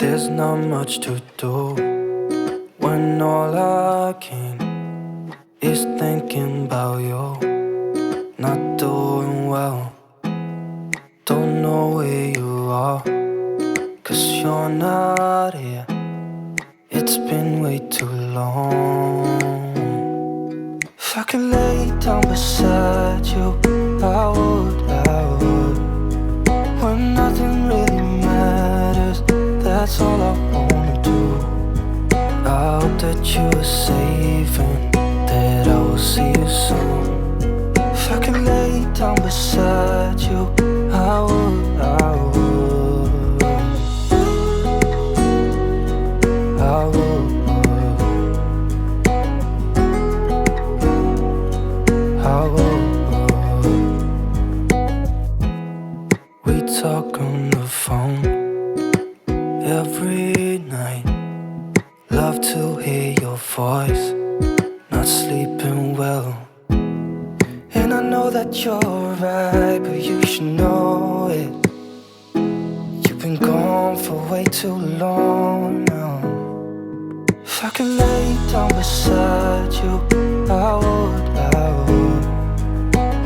There's not much to do when all I can is thinking about you. Not doing well, don't know where you are, 'cause you're not here. It's been way too long. If I could lay down beside you, I would, when nothing really matters. That's all I wanna do. I hope that you are safe and that I will see you soon. If I could lay down beside you, I would, I would, I would, I would. We talk on the phone every night. Love to hear your voice. Not sleeping well, and I know that you're right, but you should know it. You've been gone for way too long now. If I could lay down beside you, I would, I would.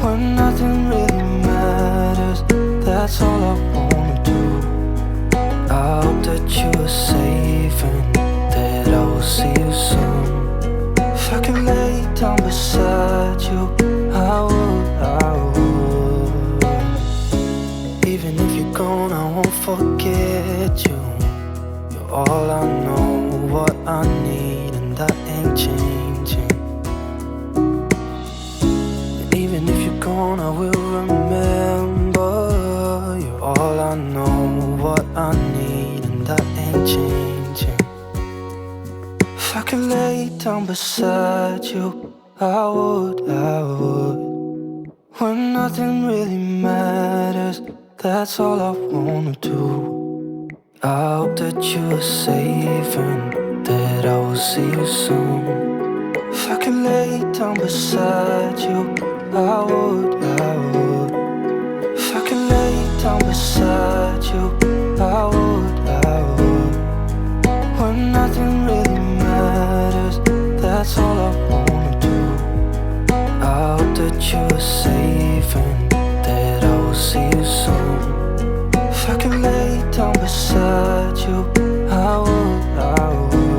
When nothing really matters, that's all I wanna do. I hope that you are safe and that I will see you soon. If I could lay down beside you, I would, I would. Even if you're gone, I won't forget you. You're all I know, what I need, and that ain't changing. And even if you're gone, I will remember. You're all I know, what I need, and that ain't changing. If I could lay down beside you, I would, I would. When nothing really matters, that's all I wanna do. I hope that you are safe and that I will see you soon. If I could lay down beside you, I would, I would. If I could lay down beside you, I would, I would. When nothing really matters, that's all I wanna do. I hope that you are safe and that I will see you soon. If I could lay down beside you, I would, I would.